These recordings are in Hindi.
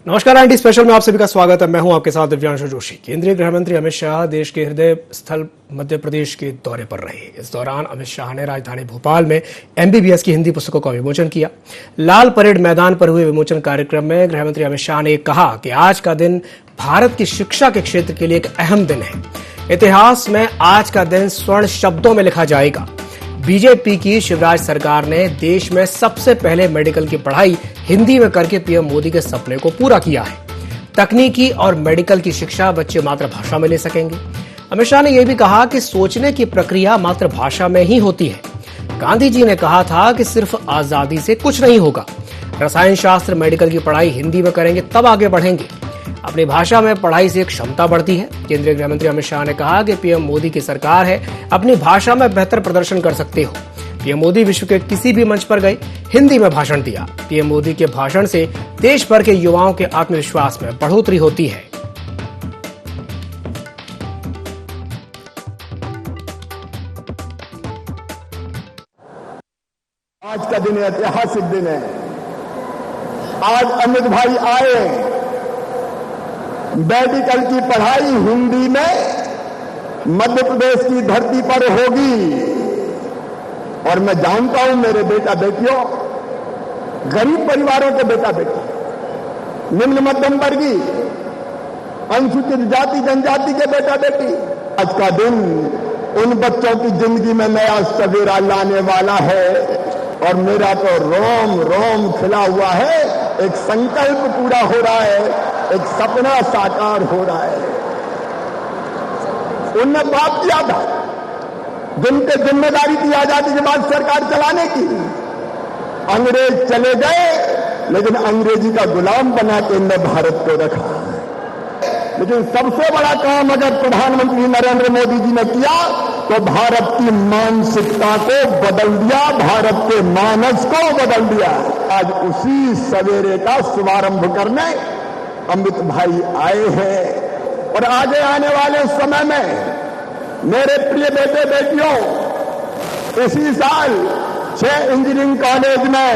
नमस्कार आईटी स्पेशल में आप सभी का स्वागत है। मैं हूं आपके साथ दिव्यांशु जोशी। केंद्रीय गृह मंत्री अमित शाह देश के हृदय स्थल मध्य प्रदेश के दौरे पर रहे। इस दौरान अमित शाह ने राजधानी भोपाल में एमबीबीएस की हिंदी पुस्तकों का विमोचन किया। लाल परेड मैदान पर हुए विमोचन कार्यक्रम में गृह मंत्री अमित शाह ने कहा कि आज का दिन भारत की शिक्षा के क्षेत्र के लिए एक अहम दिन है। इतिहास में आज का दिन स्वर्ण शब्दों में लिखा जाएगा। बीजेपी की शिवराज सरकार ने देश में सबसे पहले मेडिकल की पढ़ाई हिंदी में करके पीएम मोदी के सपने को पूरा किया है। तकनीकी और मेडिकल की शिक्षा बच्चे मातृभाषा में ले सकेंगे। अमित शाह ने यह भी कहा कि सोचने की प्रक्रिया मातृभाषा में ही होती है। गांधी जी ने कहा था कि सिर्फ आजादी से कुछ नहीं होगा। रसायन शास्त्र, मेडिकल की पढ़ाई हिंदी में करेंगे तब आगे बढ़ेंगे। अपनी भाषा में पढ़ाई से क्षमता बढ़ती है। केंद्रीय गृह मंत्री अमित शाह ने कहा कि पीएम मोदी की सरकार है, अपनी भाषा में बेहतर प्रदर्शन कर सकते हो। पीएम मोदी विश्व के किसी भी मंच पर गए, हिंदी में भाषण दिया। पीएम मोदी के भाषण से देश भर के युवाओं के आत्मविश्वास में बढ़ोतरी होती है। आज का दिन ऐतिहासिक दिन है। आज अमित भाई आए, मेडिकल की पढ़ाई हिंदी में मध्य प्रदेश की धरती पर होगी। और मैं जानता हूं मेरे बेटा बेटियों, गरीब परिवारों के बेटा बेटी, निम्न मध्यम वर्गीय, अनुसूचित जाति जनजाति के बेटा बेटी, आज का दिन उन बच्चों की जिंदगी में नया सवेरा लाने वाला है। और मेरा तो रोम रोम खिला हुआ है। एक संकल्प पूरा हो रहा है, एक सपना साकार हो रहा है। उनने पाप किया था, जिन पे जिम्मेदारी थी आजादी के बाद सरकार चलाने की। अंग्रेज चले गए, लेकिन अंग्रेजी का गुलाम बना के इनने भारत को रखा। लेकिन सबसे बड़ा काम अगर प्रधानमंत्री नरेंद्र मोदी जी ने किया तो भारत की मानसिकता को बदल दिया, भारत के मानस को बदल दिया। आज उसी सवेरे का शुभारंभ करने अमित भाई आए हैं। और आगे आने वाले समय में मेरे प्रिय बेटे बेटियों, इसी साल 6 इंजीनियरिंग कॉलेज में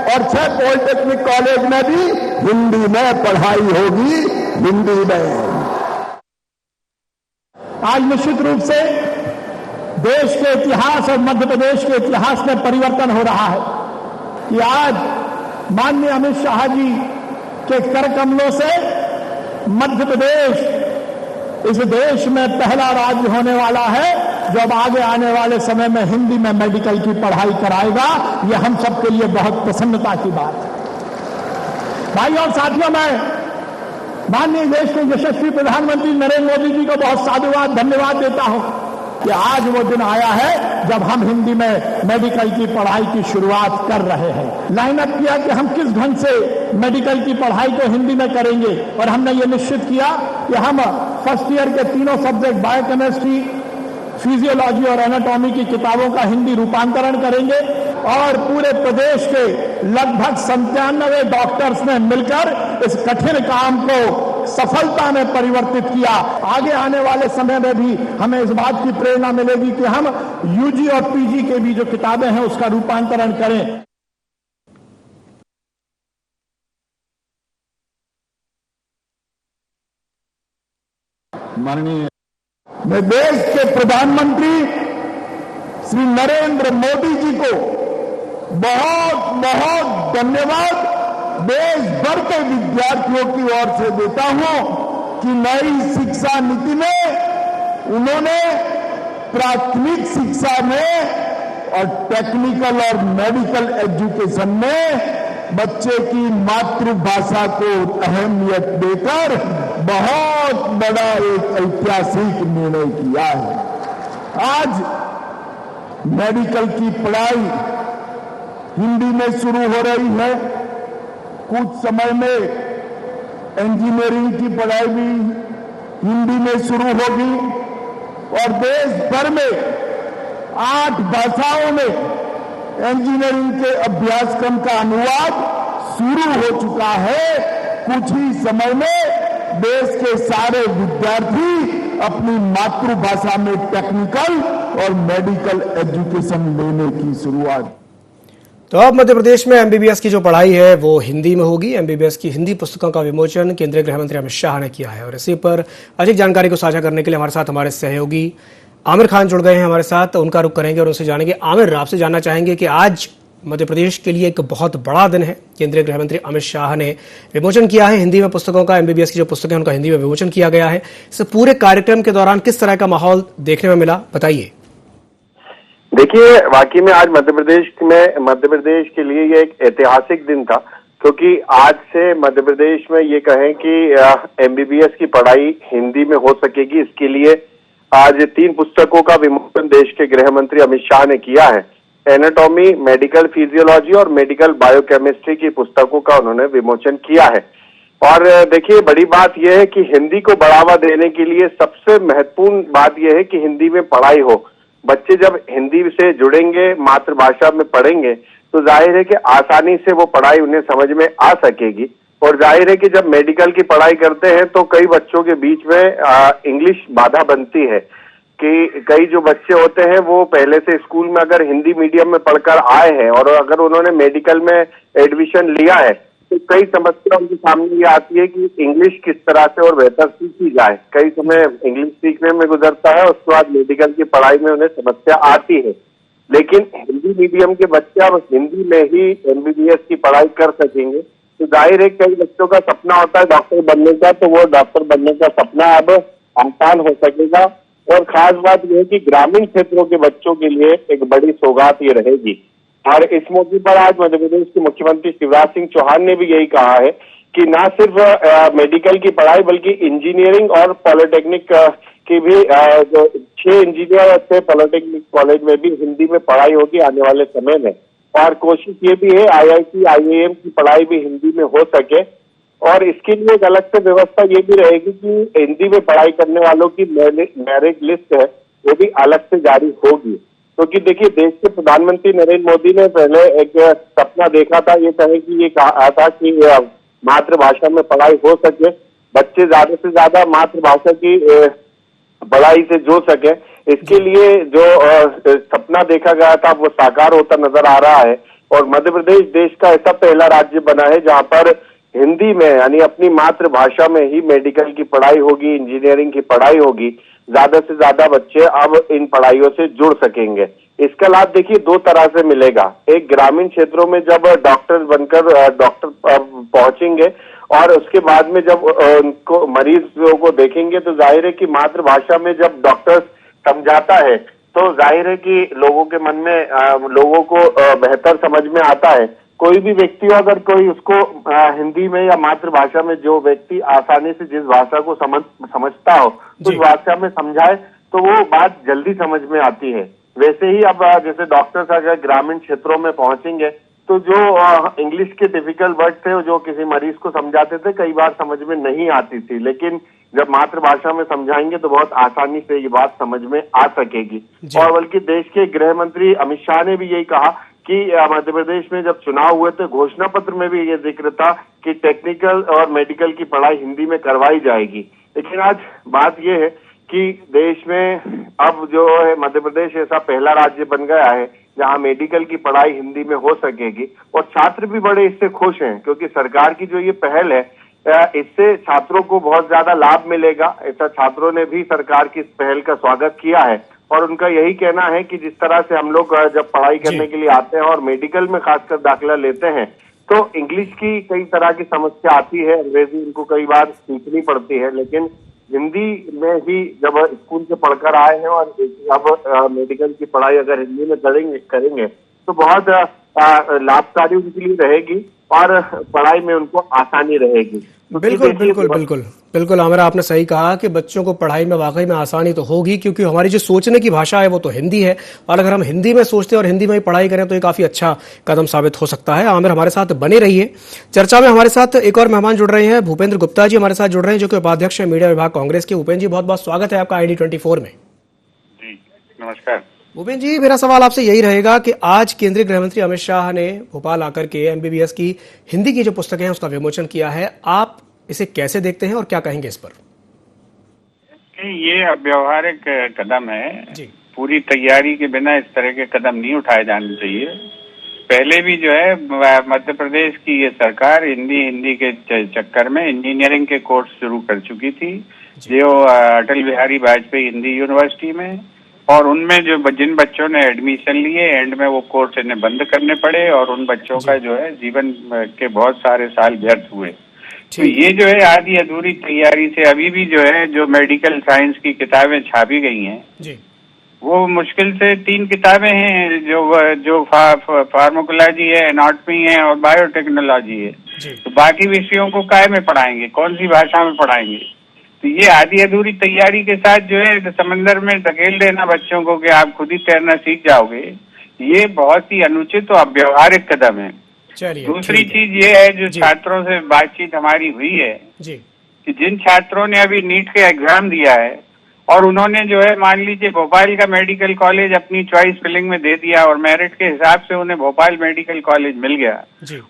और 6 पॉलिटेक्निक कॉलेज में भी हिंदी में पढ़ाई होगी, हिंदी में। आज निश्चित रूप से देश के इतिहास और मध्य प्रदेश के इतिहास में परिवर्तन हो रहा है कि आज माननीय अमित शाह जी के कर कमलों से मध्य प्रदेश इस देश में पहला राज्य होने वाला है जो अब आगे आने वाले समय में हिंदी में मेडिकल की पढ़ाई कराएगा। यह हम सबके लिए बहुत प्रसन्नता की बात है। भाइयों और साथियों, मैं माननीय देश के यशस्वी प्रधानमंत्री नरेंद्र मोदी जी को बहुत साधुवाद धन्यवाद देता हूं कि आज वो दिन आया है जब हम हिंदी में मेडिकल की पढ़ाई की शुरुआत कर रहे हैं। लाइनअप किया कि हम किस ढंग से मेडिकल की पढ़ाई को हिंदी में करेंगे और हमने ये निश्चित किया कि हम फर्स्ट ईयर के तीनों सब्जेक्ट बायोकेमिस्ट्री, फिजियोलॉजी और एनाटॉमी की किताबों का हिंदी रूपांतरण करेंगे। और पूरे प्रदेश के लगभग 97 डॉक्टर्स ने मिलकर इस कठिन काम को सफलता में परिवर्तित किया। आगे आने वाले समय में भी हमें इस बात की प्रेरणा मिलेगी कि हम यूजी और पीजी के भी जो किताबें हैं उसका रूपांतरण करें। माननीय मैं देश के प्रधानमंत्री श्री नरेंद्र मोदी जी को बहुत बहुत धन्यवाद देश भर के विद्यार्थियों की ओर से देता हूं कि नई शिक्षा नीति में उन्होंने प्राथमिक शिक्षा में और टेक्निकल और मेडिकल एजुकेशन में बच्चे की मातृभाषा को अहमियत देकर बहुत बड़ा एक ऐतिहासिक निर्णय किया है। आज मेडिकल की पढ़ाई हिंदी में शुरू हो रही है। कुछ समय में इंजीनियरिंग की पढ़ाई भी हिंदी में शुरू होगी और देश भर में 8 भाषाओं में इंजीनियरिंग के अभ्यासक्रम का अनुवाद शुरू हो चुका है। कुछ ही समय में देश के सारे विद्यार्थी अपनी मातृभाषा में टेक्निकल और मेडिकल एजुकेशन लेने की शुरुआत। तो अब मध्य प्रदेश में एमबीबीएस की जो पढ़ाई है वो हिंदी में होगी। एमबीबीएस की हिंदी पुस्तकों का विमोचन केंद्रीय गृह मंत्री अमित शाह ने किया है और इसी पर अधिक जानकारी को साझा करने के लिए हमारे साथ हमारे सहयोगी आमिर खान जुड़ गए हैं हमारे साथ। उनका रुख करेंगे और उनसे जानेंगे। आमिर, आपसे जानना चाहेंगे कि आज मध्य प्रदेश के लिए एक बहुत बड़ा दिन है। केंद्रीय गृह मंत्री अमित शाह ने विमोचन किया है हिंदी में पुस्तकों का। एमबीबीएस की जो पुस्तकें हैं उनका हिंदी में विमोचन किया गया है। इस पूरे कार्यक्रम के दौरान किस तरह का माहौल देखने में मिला, बताइए। देखिए, वाकई में आज मध्य प्रदेश के लिए ये एक ऐतिहासिक दिन था, क्योंकि आज से मध्य प्रदेश में ये कहें कि एमबीबीएस की पढ़ाई हिंदी में हो सकेगी। इसके लिए आज 3 पुस्तकों का विमोचन देश के गृह मंत्री अमित शाह ने किया है। एनाटॉमी, मेडिकल फिजियोलॉजी और मेडिकल बायोकेमिस्ट्री की पुस्तकों का उन्होंने विमोचन किया है। और देखिए, बड़ी बात यह है कि हिंदी को बढ़ावा देने के लिए सबसे महत्वपूर्ण बात यह है कि हिंदी में पढ़ाई हो। बच्चे जब हिंदी से जुड़ेंगे, मातृभाषा में पढ़ेंगे, तो जाहिर है कि आसानी से वो पढ़ाई उन्हें समझ में आ सकेगी। और जाहिर है कि जब मेडिकल की पढ़ाई करते हैं तो कई बच्चों के बीच में इंग्लिश बाधा बनती है कि कई जो बच्चे होते हैं वो पहले से स्कूल में अगर हिंदी मीडियम में पढ़कर आए हैं और अगर उन्होंने मेडिकल में एडमिशन लिया है तो कई समस्या उनके सामने ये आती है कि इंग्लिश किस तरह से और बेहतर सीखी जाए। कई समय इंग्लिश सीखने में गुजरता है, उसके बाद मेडिकल की पढ़ाई में उन्हें समस्या आती है। लेकिन हिंदी मीडियम के बच्चे अब हिंदी में ही एमबीबीएस की पढ़ाई कर सकेंगे। तो जाहिर है कई बच्चों का सपना होता है डॉक्टर बनने का, तो वो डॉक्टर बनने का सपना अब आसान हो सकेगा। और खास बात यह है कि ग्रामीण क्षेत्रों के बच्चों के लिए एक बड़ी सौगात ये रहेगी। और इस मौके पर आज मध्य प्रदेश के मुख्यमंत्री शिवराज सिंह चौहान ने भी यही कहा है कि न सिर्फ मेडिकल की पढ़ाई बल्कि इंजीनियरिंग और पॉलिटेक्निक की भी जो 6 इंजीनियर थे पॉलिटेक्निक कॉलेज में भी हिंदी में पढ़ाई होगी आने वाले समय में। और कोशिश ये भी है आईआईटी, आईआईएम की पढ़ाई भी हिंदी में हो सके। और इसके लिए एक अलग से व्यवस्था ये भी रहेगी कि हिंदी में पढ़ाई करने वालों की मेरिट लिस्ट है वो भी अलग से जारी होगी। क्योंकि देखिए, देश के प्रधानमंत्री नरेंद्र मोदी ने पहले एक सपना देखा था, ये कहे कि ये कहा था कि मातृभाषा में पढ़ाई हो सके, बच्चे ज्यादा से ज्यादा मातृभाषा की पढ़ाई से जुड़ सके। इसके लिए जो सपना देखा गया था वो साकार होता नजर आ रहा है। और मध्य प्रदेश देश का ऐसा पहला राज्य बना है जहां पर हिंदी में यानी अपनी मातृभाषा में ही मेडिकल की पढ़ाई होगी, इंजीनियरिंग की पढ़ाई होगी। ज्यादा से ज्यादा बच्चे अब इन पढ़ाइयों से जुड़ सकेंगे। इसका लाभ देखिए 2 तरह से मिलेगा। एक, ग्रामीण क्षेत्रों में जब डॉक्टर बनकर डॉक्टर पहुंचेंगे और उसके बाद में जब उनको मरीजों को देखेंगे तो जाहिर है कि मातृभाषा में जब डॉक्टर समझाता है तो जाहिर है कि लोगों के मन में लोगों को बेहतर समझ में आता है। कोई भी व्यक्ति हो, अगर कोई उसको हिंदी में या मातृभाषा में जो व्यक्ति आसानी से जिस भाषा को समझता हो तो उस भाषा में समझाए तो वो बात जल्दी समझ में आती है। वैसे ही अब जैसे डॉक्टर्स अगर ग्रामीण क्षेत्रों में पहुंचेंगे तो जो इंग्लिश के डिफिकल्ट वर्ड थे जो किसी मरीज को समझाते थे कई बार समझ में नहीं आती थी, लेकिन जब मातृभाषा में समझाएंगे तो बहुत आसानी से ये बात समझ में आ सकेगी। और बल्कि देश के गृह मंत्री अमित शाह ने भी यही कहा कि मध्य प्रदेश में जब चुनाव हुए थे घोषणा पत्र में भी ये जिक्र था कि टेक्निकल और मेडिकल की पढ़ाई हिंदी में करवाई जाएगी। लेकिन आज बात ये है कि देश में अब जो है मध्य प्रदेश ऐसा पहला राज्य बन गया है जहां मेडिकल की पढ़ाई हिंदी में हो सकेगी। और छात्र भी बड़े इससे खुश हैं, क्योंकि सरकार की जो ये पहल है इससे छात्रों को बहुत ज्यादा लाभ मिलेगा। ऐसा छात्रों ने भी सरकार की इस पहल का स्वागत किया है और उनका यही कहना है कि जिस तरह से हम लोग जब पढ़ाई करने के लिए आते हैं और मेडिकल में खासकर दाखिला लेते हैं तो इंग्लिश की कई तरह की समस्या आती है, अंग्रेजी उनको कई बार सीखनी पड़ती है, लेकिन हिंदी में ही जब स्कूल से पढ़कर आए हैं और अब मेडिकल की पढ़ाई अगर हिंदी में करेंगे तो बहुत लाभकारी उनके लिए रहेगी और पढ़ाई में उनको आसानी रहेगी। बिल्कुल आमिर, आपने सही कहा कि बच्चों को पढ़ाई में वाकई में आसानी तो होगी, क्योंकि हमारी जो सोचने की भाषा है वो तो हिंदी है और अगर हम हिंदी में सोचते हैं और हिंदी में ही पढ़ाई करें तो ये काफी अच्छा कदम साबित हो सकता है। आमिर, हमारे साथ बने रहिए। चर्चा में हमारे साथ एक और मेहमान जुड़ रहे हैं, भूपेंद्र गुप्ता जी हमारे साथ जुड़ रहे हैं जो कि उपाध्यक्ष है मीडिया विभाग कांग्रेस के। भूपेंद्र जी, बहुत बहुत स्वागत है आपका ID24 में। जी नमस्कार। भूपेंद्र जी, मेरा सवाल आपसे यही रहेगा कि आज केंद्रीय गृह मंत्री अमित शाह ने भोपाल आकर के एमबीबीएस की हिंदी की जो पुस्तकें हैं उसका विमोचन किया है। आप इसे कैसे देखते हैं और क्या कहेंगे इस पर? ये व्यवहारिक कदम है जी। पूरी तैयारी के बिना इस तरह के कदम नहीं उठाए जाने चाहिए। पहले भी जो है मध्य प्रदेश की ये सरकार हिंदी के चक्कर में इंजीनियरिंग के कोर्स शुरू कर चुकी थी, जो अटल बिहारी वाजपेयी हिंदी यूनिवर्सिटी में, और उनमें जो जिन बच्चों ने एडमिशन लिए एंड में वो कोर्स इन्हें बंद करने पड़े और उन बच्चों का जो है जीवन के बहुत सारे साल व्यर्थ हुए। तो ये जो है आधी अधूरी तैयारी से अभी भी जो है जो मेडिकल साइंस की किताबें छापी गई हैं जी, वो मुश्किल से 3 किताबें हैं, जो फार्माकोलॉजी है, एनाटॉमी है और बायोटेक्नोलॉजी है। तो बाकी विषयों को काय में पढ़ाएंगे, कौन सी भाषा में पढ़ाएंगे? तो ये आधी अधूरी तैयारी के साथ जो है समंदर में धकेल देना बच्चों को कि आप खुद ही तैरना सीख जाओगे, ये बहुत ही अनुचित और अव्यवहारिक कदम है। दूसरी चीज ये है जो छात्रों से बातचीत हमारी हुई है कि जिन छात्रों ने अभी नीट का एग्जाम दिया है और उन्होंने जो है मान लीजिए भोपाल का मेडिकल कॉलेज अपनी चॉइस फिलिंग में दे दिया और मेरिट के हिसाब से उन्हें भोपाल मेडिकल कॉलेज मिल गया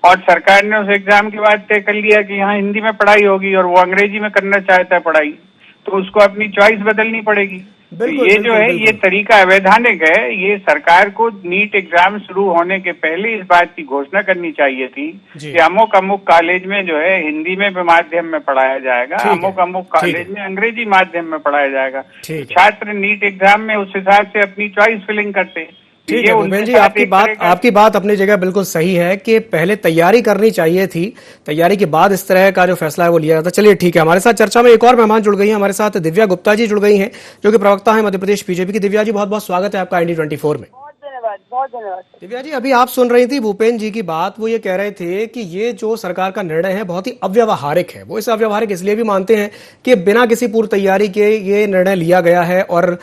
और सरकार ने उस एग्जाम के बाद तय कर लिया कि यहाँ हिंदी में पढ़ाई होगी और वो अंग्रेजी में करना चाहता है पढ़ाई, तो उसको अपनी चॉइस बदलनी पड़ेगी। तो ये जो है ये तरीका अवैधानिक है। ये सरकार को नीट एग्जाम शुरू होने के पहले इस बात की घोषणा करनी चाहिए थी कि अमुक कॉलेज में जो है हिंदी में माध्यम में पढ़ाया जाएगा, अमुक कॉलेज में अंग्रेजी माध्यम में पढ़ाया जाएगा। छात्र नीट एग्जाम में उस हिसाब से अपनी चॉइस फिलिंग करते। ठीक है भूपेन जी, आपकी बात अपनी जगह बिल्कुल सही है कि पहले तैयारी करनी चाहिए थी, तैयारी के बाद इस तरह का जो फैसला है वो लिया जाता। चलिए ठीक है, हमारे साथ चर्चा में एक और मेहमान जुड़ गई हैं, हमारे साथ दिव्या गुप्ता जी जुड़ गई हैं जो कि प्रवक्ता है मध्य प्रदेश बीजेपी की। दिव्या जी बहुत बहुत स्वागत है आपका IND24 में। बहुत धन्यवाद। दिव्या जी, अभी आप सुन रही थी भूपेन जी की बात, वो ये कह रहे थे कि ये जो सरकार का निर्णय है बहुत ही अव्यवहारिक है। वो इसे अव्यवहारिक इसलिए भी मानते हैं कि बिना किसी पूर्व तैयारी के ये निर्णय लिया गया है और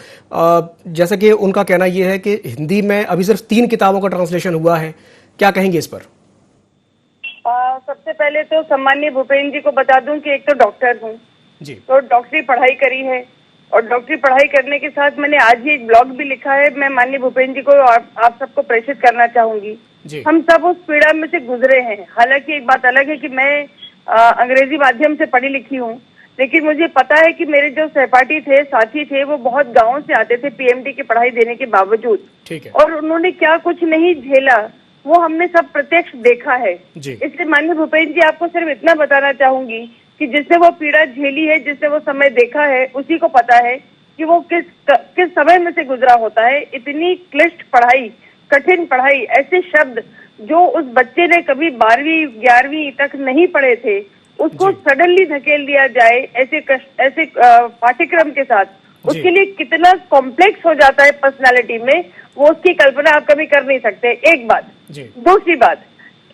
जैसे कि उनका कहना यह है कि हिंदी में अभी सिर्फ 3 किताबों का ट्रांसलेशन हुआ है। क्या कहेंगे इस पर? सबसे पहले तो सम्माननीय भूपेन जी को बता दूं कि एक तो डॉक्टर हूं जी, तो डॉक्टरी पढ़ाई करी है और डॉक्टरी पढ़ाई करने के साथ मैंने आज ही एक ब्लॉग भी लिखा है। मैं माननीय भूपेन जी को आप सबको प्रेषित करना चाहूंगी। हम सब उस पीड़ा में से गुजरे हैं। हालांकि एक बात अलग है कि मैं अंग्रेजी माध्यम से पढ़ी लिखी हूँ, लेकिन मुझे पता है कि मेरे जो सहपाठी थे, साथी थे, वो बहुत गाँव से आते थे PMT की पढ़ाई देने के बावजूद, और उन्होंने क्या कुछ नहीं झेला वो हमने सब प्रत्यक्ष देखा है। इसलिए माननीय भूपेन जी आपको सिर्फ इतना बताना चाहूंगी कि जिसने वो पीड़ा झेली है, जिसने वो समय देखा है, उसी को पता है कि वो किस समय में से गुजरा होता है। इतनी क्लिष्ट पढ़ाई, कठिन पढ़ाई, ऐसे शब्द जो उस बच्चे ने कभी 12वीं 11वीं तक नहीं पढ़े थे, उसको सडनली धकेल दिया जाए ऐसे पाठ्यक्रम के साथ, उसके लिए कितना कॉम्प्लेक्स हो जाता है पर्सनालिटी में, वो उसकी कल्पना आप कभी कर नहीं सकते। एक बात। दूसरी बात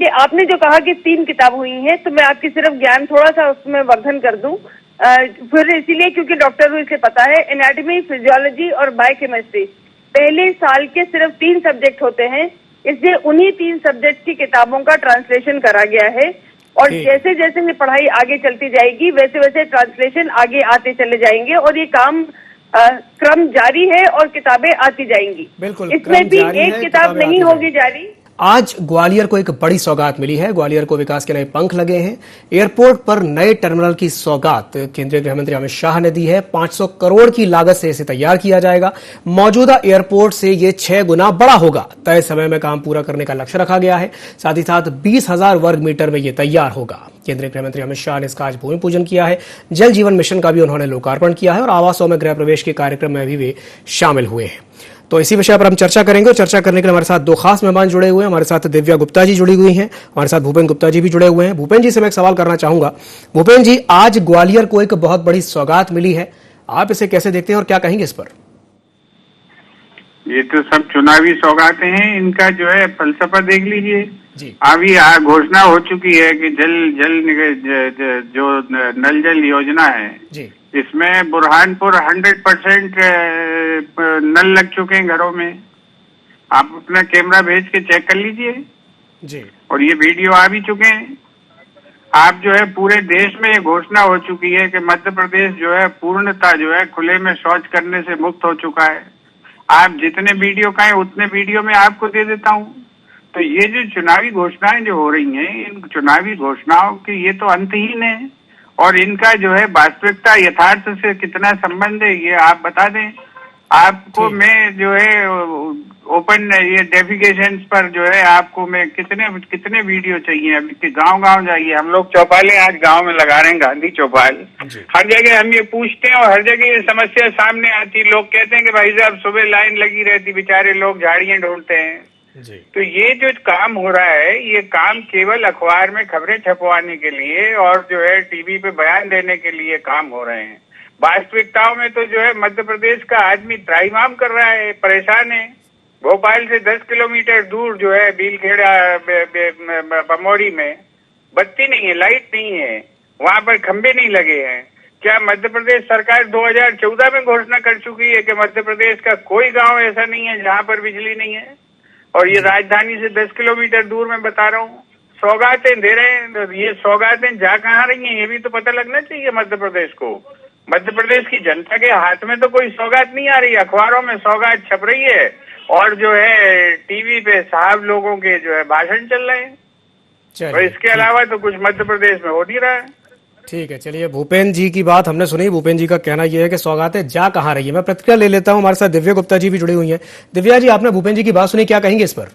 कि आपने जो कहा कि 3 किताब हुई हैं, तो मैं आपकी सिर्फ ज्ञान थोड़ा सा उसमें वर्धन कर दूं, फिर इसीलिए क्योंकि डॉक्टर हूं इसलिए पता है। एनाटॉमी, फिजियोलॉजी और बायोकेमिस्ट्री पहले साल के सिर्फ 3 सब्जेक्ट होते हैं, इसलिए उन्हीं 3 सब्जेक्ट की किताबों का ट्रांसलेशन करा गया है और जैसे जैसे ये पढ़ाई आगे चलती जाएगी वैसे वैसे ट्रांसलेशन आगे आते चले जाएंगे और ये काम क्रम जारी है और किताबें आती जाएंगी। बिल्कुल, इसमें भी एक किताब नहीं होगी जारी। आज ग्वालियर को एक बड़ी सौगात मिली है। ग्वालियर को विकास के नए पंख लगे हैं। एयरपोर्ट पर नए टर्मिनल की सौगात केंद्रीय गृह मंत्री अमित शाह ने दी है। 500 करोड़ की लागत से इसे तैयार किया जाएगा। मौजूदा एयरपोर्ट से ये 6 गुना बड़ा होगा। तय समय में काम पूरा करने का लक्ष्य रखा गया है। साथ ही साथ 20,000 वर्ग मीटर में ये तैयार होगा। केंद्रीय गृह मंत्री अमित शाह ने इसका आज भूमि पूजन किया है। जल जीवन मिशन का भी उन्होंने लोकार्पण किया है और आवासों में गृह प्रवेश के कार्यक्रम में भी वे शामिल हुए हैं। तो इसी विषय पर हम चर्चा करेंगे और चर्चा करने के लिए हमारे साथ 2 खास मेहमान जुड़े हुए हैं। हमारे साथ दिव्या गुप्ता जी जुड़ी हुई हैं, हमारे साथ भूपेन गुप्ता जी भी जुड़े हुए हैं। भूपेन जी से मैं एक सवाल करना चाहूंगा। भूपेन जी, आज ग्वालियर को एक बहुत बड़ी सौगात मिली है, आप इसे कैसे देखते हैं और क्या कहेंगे इस पर? ये तो सब चुनावी सौगातें हैं। इनका जो है फलसफा देख लीजिए। अभी घोषणा हो चुकी है कि जो नल जल योजना है जी, इसमें बुरहानपुर 100% नल लग चुके हैं घरों में। आप अपना कैमरा भेज के चेक कर लीजिए जी, और ये वीडियो आ भी चुके हैं। आप जो है पूरे देश में ये घोषणा हो चुकी है कि मध्य प्रदेश जो है पूर्णतः जो है खुले में शौच करने से मुक्त हो चुका है। आप जितने वीडियो कहें उतने वीडियो में आपको दे देता हूँ। तो ये जो चुनावी घोषणाएं जो हो रही हैं, इन चुनावी घोषणाओं के ये तो अंतहीन है और इनका जो है वास्तविकता यथार्थ से कितना संबंध है ये आप बता दें। आपको मैं जो है ओपन ये डेफिकेशन पर जो है आपको मैं कितने वीडियो चाहिए? अभी गांव जाइए, हम लोग चौपालें आज गांव में लगा रहे हैं, गांधी चौपाल। हर जगह हम ये पूछते हैं और हर जगह ये समस्या सामने आती। लोग कहते हैं कि भाई साहब सुबह लाइन लगी रहती, बेचारे लोग झाड़ियां ढूंढते हैं। तो ये जो काम हो रहा है, ये काम केवल अखबार में खबरें छपवाने के लिए और जो है टीवी पे बयान देने के लिए काम हो रहे हैं। वास्तविकताओं में तो जो है मध्य प्रदेश का आदमी त्राहिमाम कर रहा है, परेशान है। भोपाल से 10 किलोमीटर दूर जो है बीलखेड़ा बमौरी में बत्ती नहीं है, लाइट नहीं है, वहां पर खंबे नहीं लगे हैं। क्या मध्य प्रदेश सरकार 2014 में घोषणा कर चुकी है कि मध्य प्रदेश का कोई गांव ऐसा नहीं है जहां पर बिजली नहीं है? और ये राजधानी से 10 किलोमीटर दूर मैं बता रहा हूँ, सौगातें दे रहे हैं। तो ये सौगातें जा कहाँ रही हैं, ये भी तो पता लगना चाहिए मध्य प्रदेश को। मध्य प्रदेश की जनता के हाथ में तो कोई सौगात नहीं आ रही, अखबारों में सौगात छप रही है और जो है टीवी पे साहब लोगों के जो है भाषण चल रहे हैं। और इसके अलावा तो कुछ मध्य प्रदेश में हो नहीं रहा है। ठीक है, चलिए भूपेंद्र जी की बात हमने सुनी। भूपेंद्र जी का कहना यह है कि सौगातें जा कहाँ रही है। मैं प्रतिक्रिया ले लेता हूँ, हमारे साथ दिव्या गुप्ता जी भी जुड़ी हुई हैं। दिव्या जी, आपने भूपेंद्र जी की बात सुनी, क्या कहेंगे इस पर?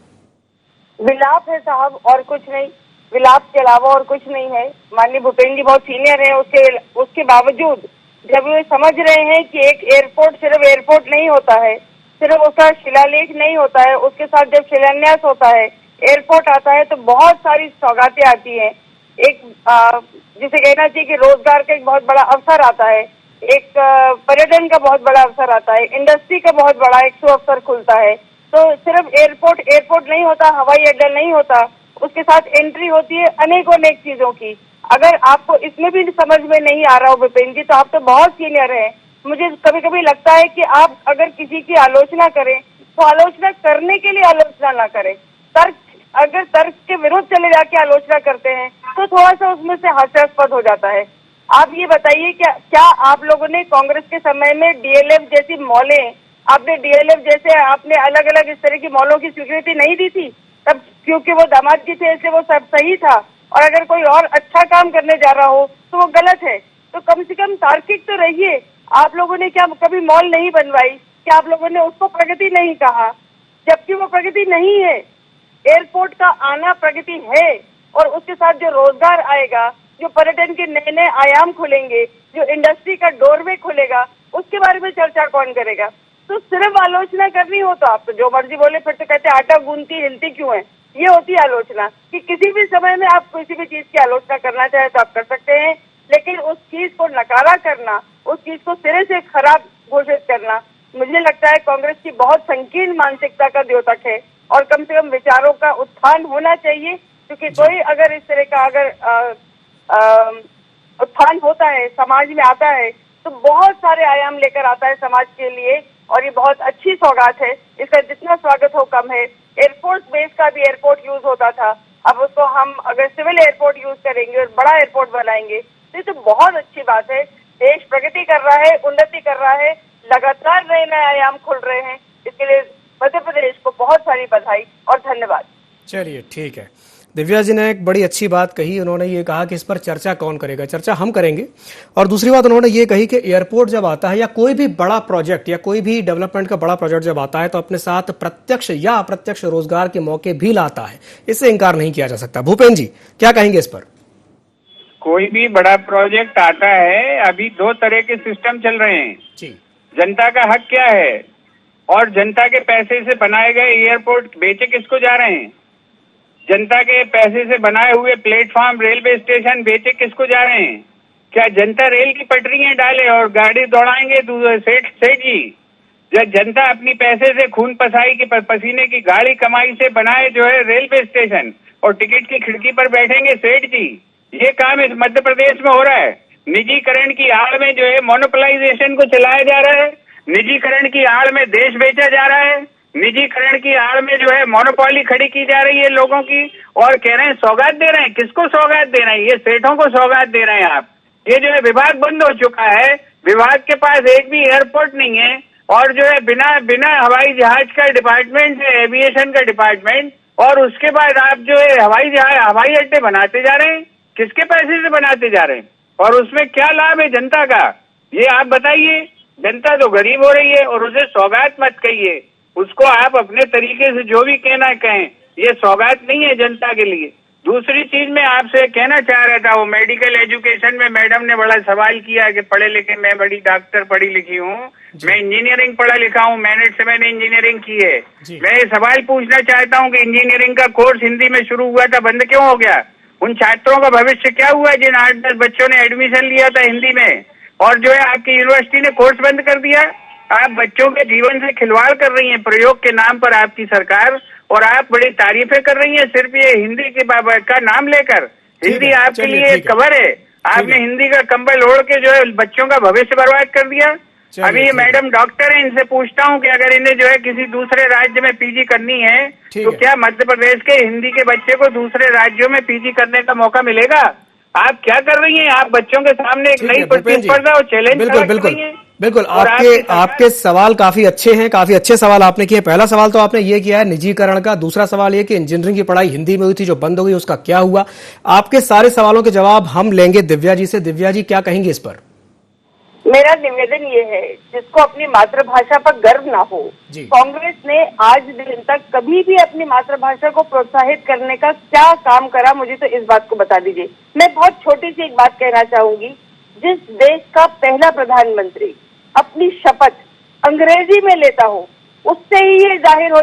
विलाप है साहब और कुछ नहीं, विलाप के अलावा और कुछ नहीं है। माननीय भूपेंद्र जी बहुत सीनियर है, उसके बावजूद जब वे समझ रहे हैं कि एक एयरपोर्ट सिर्फ एयरपोर्ट नहीं होता है, सिर्फ उसका शिलालेख नहीं होता है, उसके साथ जब शिलान्यास होता है, एयरपोर्ट आता है तो बहुत सारी सौगातें आती हैं। एक जिसे कहना चाहिए कि रोजगार का एक बहुत बड़ा अवसर आता है, एक पर्यटन का बहुत बड़ा अवसर आता है, इंडस्ट्री का बहुत बड़ा एक अवसर खुलता है। तो सिर्फ एयरपोर्ट नहीं होता, हवाई अड्डा नहीं होता, उसके साथ एंट्री होती है अनेक चीजों की। अगर आपको इसमें भी समझ में नहीं आ रहा हो भूपेंद्र जी, तो आप तो बहुत सीनियर हैं। मुझे कभी कभी लगता है कि आप अगर किसी की आलोचना करें तो आलोचना करने के लिए आलोचना ना करें। अगर तर्क के विरुद्ध चले जाके आलोचना करते हैं तो थोड़ा सा उसमें से हास्यास्पद हो जाता है। आप ये बताइए, क्या आप लोगों ने कांग्रेस के समय में डीएलएफ जैसी मॉलें, आपने अलग अलग इस तरह की मॉलों की स्वीकृति नहीं दी थी तब, क्योंकि वो दामाद जी थे इसलिए वो सब सही था। और अगर कोई और अच्छा काम करने जा रहा हो तो वो गलत है। तो कम से कम तार्किक तो रहिए। आप लोगों ने क्या कभी मॉल नहीं बनवाई? क्या आप लोगों ने उसको प्रगति नहीं कहा? जबकि वो प्रगति नहीं है। एयरपोर्ट का आना प्रगति है और उसके साथ जो रोजगार आएगा, जो पर्यटन के नए नए आयाम खुलेंगे, जो इंडस्ट्री का डोरवे खुलेगा, उसके बारे में चर्चा कौन करेगा? तो सिर्फ आलोचना करनी हो तो आप तो जो मर्जी बोले, फिर तो कहते आटा गूंथती हिलती क्यों है। ये होती है आलोचना कि किसी भी समय में आप किसी भी चीज की आलोचना करना चाहे तो आप कर सकते हैं, लेकिन उस चीज को नकारा करना, उस चीज को सिरे से खराब घोषित करना, मुझे लगता है कांग्रेस की बहुत संकीर्ण मानसिकता का द्योतक है। और कम से कम विचारों का उत्थान होना चाहिए, क्योंकि कोई अगर इस तरह का उत्थान होता है, समाज में आता है, तो बहुत सारे आयाम लेकर आता है समाज के लिए। और ये बहुत अच्छी सौगात है, इसका जितना स्वागत हो कम है। एयरफोर्स बेस का भी एयरपोर्ट यूज होता था, अब उसको हम अगर सिविल एयरपोर्ट यूज करेंगे और बड़ा एयरपोर्ट बनाएंगे तो ये तो बहुत अच्छी बात है। देश प्रगति कर रहा है, उन्नति कर रहा है, लगातार नए नए आयाम खुल रहे हैं। इसके लिए मध्य प्रदेश को बहुत सारी बधाई और धन्यवाद। चलिए ठीक है, दिव्या जी ने एक बड़ी अच्छी बात कही। उन्होंने ये कहा कि इस पर चर्चा कौन करेगा, चर्चा हम करेंगे। और दूसरी बात उन्होंने ये कही कि एयरपोर्ट जब आता है या कोई भी बड़ा प्रोजेक्ट या कोई भी डेवलपमेंट का बड़ा प्रोजेक्ट जब आता है तो अपने साथ प्रत्यक्ष या अप्रत्यक्ष रोजगार के मौके भी लाता है, इससे इंकार नहीं किया जा सकता। भूपेंद्र जी क्या कहेंगे इस पर? कोई भी बड़ा प्रोजेक्ट आता है, अभी दो तरह के सिस्टम चल रहे हैं जी। जनता का हक क्या है और जनता के पैसे से बनाए गए एयरपोर्ट बेचे किसको जा रहे हैं? जनता के पैसे से बनाए हुए प्लेटफॉर्म, रेलवे स्टेशन बेचे किसको जा रहे हैं? क्या जनता रेल की पटरियां डाले और गाड़ी दौड़ाएंगे सेठ जी? जब जनता अपनी पैसे से खून पसीने की गाड़ी कमाई से बनाए जो है रेलवे स्टेशन और टिकट की खिड़की पर बैठेंगे सेठ जी? ये काम इस मध्य प्रदेश में हो रहा है। निजीकरण की आड़ में जो है मोनोपोलाइजेशन को चलाया जा रहा है, निजीकरण की आड़ में देश बेचा जा रहा है, निजीकरण की आड़ में जो है मोनोपोली खड़ी की जा रही है लोगों की, और कह रहे हैं सौगात दे रहे हैं। किसको सौगात दे रहे हैं? ये सेठों को सौगात दे रहे हैं आप। ये जो है विभाग बंद हो चुका है, विभाग के पास एक भी एयरपोर्ट नहीं है और जो है बिना हवाई जहाज का डिपार्टमेंट है, एविएशन का डिपार्टमेंट, और उसके बाद आप जो है हवाई अड्डे बनाते जा रहे हैं। किसके पैसे से बनाते जा रहे हैं और उसमें क्या लाभ है जनता का? ये आप बताइए। जनता तो गरीब हो रही है और उसे सौगात मत कहिए, उसको आप अपने तरीके से जो भी कहना है कहें, ये सौगात नहीं है जनता के लिए। दूसरी चीज मैं आपसे कहना चाह रहा था, वो मेडिकल एजुकेशन में मैडम ने बड़ा सवाल किया कि पढ़े लिखे, मैं बड़ी डॉक्टर पढ़ी लिखी हूँ, मैं इंजीनियरिंग पढ़ा लिखा हूँ, मेरिट से मैंने इंजीनियरिंग की है। मैं ये सवाल पूछना चाहता हूँ कि इंजीनियरिंग का कोर्स हिंदी में शुरू हुआ था, बंद क्यों हो गया? उन छात्रों का भविष्य क्या हुआ जिन 8-10 बच्चों ने एडमिशन लिया था हिंदी में, और जो है आपकी यूनिवर्सिटी ने कोर्स बंद कर दिया? आप बच्चों के जीवन से खिलवाड़ कर रही हैं प्रयोग के नाम पर आपकी सरकार, और आप बड़ी तारीफें कर रही हैं सिर्फ ये हिंदी के का नाम लेकर। हिंदी आपके लिए कवर है, आपने हिंदी का कंबल ओढ़ के जो है बच्चों का भविष्य बर्बाद कर दिया। अभी ये मैडम डॉक्टर है, इनसे पूछता हूँ कि अगर इन्हें जो है किसी दूसरे राज्य में पीजी करनी है तो क्या मध्य प्रदेश के हिंदी के बच्चे को दूसरे राज्यों में पीजी करने का मौका मिलेगा? आप क्या कर रही हैं? आप बच्चों के सामने एक नई प्रतिस्पर्धा और चैलेंज कर रही हैं। बिल्कुल, आपके सवाल काफी अच्छे हैं, काफी अच्छे सवाल आपने किए। पहला सवाल तो आपने ये किया है निजीकरण का, दूसरा सवाल ये कि इंजीनियरिंग की पढ़ाई हिंदी में हुई थी जो बंद हो गई, उसका क्या हुआ? आपके सारे सवालों के जवाब हम लेंगे दिव्या जी से। दिव्या जी क्या कहेंगे इस पर? मेरा निवेदन ये है, जिसको अपनी मातृभाषा पर गर्व ना हो, कांग्रेस ने आज दिन तक कभी भी अपनी मातृभाषा को प्रोत्साहित करने का क्या काम करा, मुझे तो इस बात को बता दीजिए। मैं बहुत छोटी सी एक बात कहना चाहूंगी, जिस देश का पहला प्रधानमंत्री अपनी शपथ अंग्रेजी में लेता हो, उससे ही ये जाहिर हो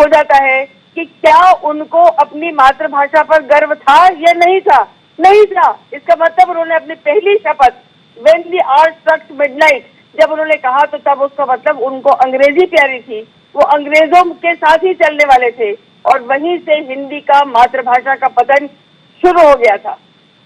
जाता है कि क्या उनको अपनी मातृभाषा पर गर्व था या नहीं था। नहीं था, इसका मतलब उन्होंने अपनी पहली शपथ When the hour struck midnight, जब उन्होंने कहा तो तब उसका मतलब उनको अंग्रेजी प्यारी थी, वो अंग्रेजों के साथ ही चलने वाले थे, और वहीं से हिंदी का मातृभाषा का पतन शुरू हो गया था।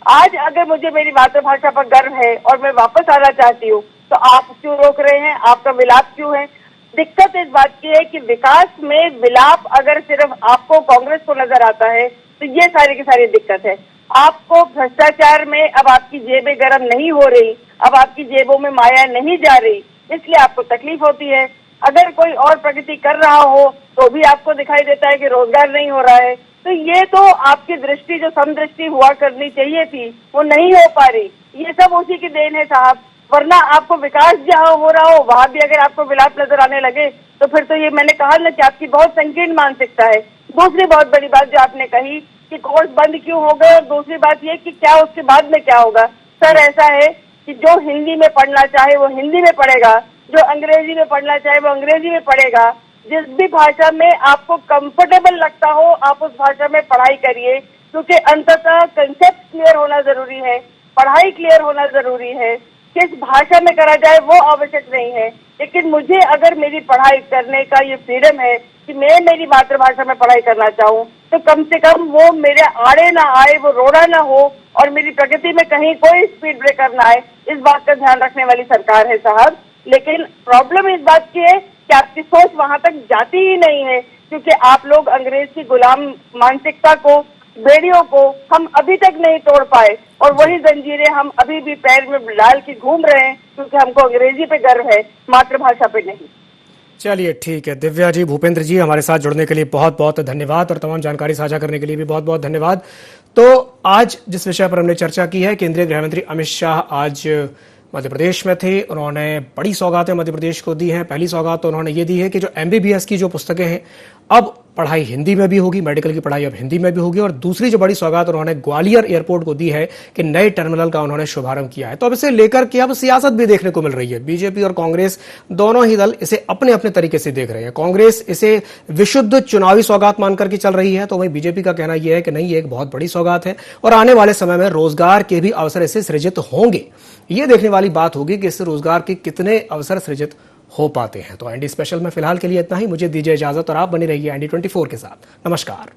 आज अगर मुझे मेरी मातृभाषा पर गर्व है और मैं वापस आना चाहती हूँ, तो आप क्यों रोक रहे हैं? आपका विलाप क्यों है? दिक्कत इस बात की है कि विकास में विलाप अगर सिर्फ आपको, कांग्रेस को नजर आता है, तो ये सारी की सारी दिक्कत है। आपको भ्रष्टाचार में अब आपकी जेबें गर्म नहीं हो रही, अब आपकी जेबों में माया नहीं जा रही, इसलिए आपको तकलीफ होती है। अगर कोई और प्रगति कर रहा हो तो भी आपको दिखाई देता है कि रोजगार नहीं हो रहा है। तो ये तो आपकी दृष्टि जो समदृष्टि हुआ करनी चाहिए थी, वो नहीं हो पा रही। ये सब उसी की देन है साहब, वरना आपको विकास जहाँ हो रहा हो वहां भी अगर आपको विलाप नजर आने लगे तो फिर तो ये मैंने कहा ना कि आपकी बहुत संकीर्ण मानसिकता है। दूसरी बहुत बड़ी बात जो आपने कही कि कोर्स बंद क्यों हो गए, और दूसरी बात ये कि क्या उसके बाद में क्या होगा। सर ऐसा है कि जो हिंदी में पढ़ना चाहे वो हिंदी में पढ़ेगा, जो अंग्रेजी में पढ़ना चाहे वो अंग्रेजी में पढ़ेगा। जिस भी भाषा में आपको कंफर्टेबल लगता हो आप उस भाषा में पढ़ाई करिए, क्योंकि अंततः कंसेप्ट क्लियर होना जरूरी है, पढ़ाई क्लियर होना जरूरी है। किस भाषा में करा जाए वो आवश्यक नहीं है, लेकिन मुझे अगर मेरी पढ़ाई करने का ये फ्रीडम है कि मैं मेरी मातृभाषा में पढ़ाई करना चाहूँ, तो कम से कम वो मेरे आड़े ना आए, वो रोड़ा ना हो, और मेरी प्रगति में कहीं कोई स्पीड ब्रेकर ना आए। इस बात का ध्यान रखने वाली सरकार है साहब। लेकिन प्रॉब्लम इस बात की है कि आपकी सोच वहां तक जाती ही नहीं है, क्योंकि आप लोग अंग्रेज की गुलाम मानसिकता को, बेड़ियों को हम अभी तक नहीं तोड़ पाए, और वही जंजीरें हम अभी भी पैर में डाल के घूम रहे हैं, क्योंकि हमको अंग्रेजी पे गर्व है, मातृभाषा पे नहीं। चलिए ठीक है दिव्या जी, भूपेंद्र जी हमारे साथ जुड़ने के लिए बहुत बहुत धन्यवाद, और तमाम जानकारी साझा करने के लिए भी बहुत बहुत धन्यवाद। तो आज जिस विषय पर हमने चर्चा की है, केंद्रीय गृह मंत्री अमित शाह आज मध्य प्रदेश में थे। उन्होंने बड़ी सौगातें मध्य प्रदेश को दी हैं। पहली सौगात तो उन्होंने ये दी है कि जो MBBS की जो पुस्तकें हैं अब पढ़ाई हिंदी में भी होगी, मेडिकल की पढ़ाई अब हिंदी में भी होगी। और दूसरी जो बड़ी सौगात उन्होंने ग्वालियर एयरपोर्ट को दी है कि नए टर्मिनल का उन्होंने शुभारंभ किया है। तो अब इसे लेकर के अब सियासत भी देखने को मिल रही है। बीजेपी और कांग्रेस दोनों ही दल इसे अपने अपने तरीके से देख रहे हैं। कांग्रेस इसे विशुद्ध चुनावी सौगात मानकर के चल रही है, तो वहीं बीजेपी का कहना यह है कि नहीं, ये एक बहुत बड़ी सौगात है और आने वाले समय में रोजगार के भी अवसर इससे सृजित होंगे। ये देखने वाली बात होगी कि इससे रोजगार के कितने अवसर सृजित हो पाते हैं। तो एनडी स्पेशल में फिलहाल के लिए इतना ही। मुझे दीजिए इजाजत और आप बनी रहिए ND24 के साथ। नमस्कार।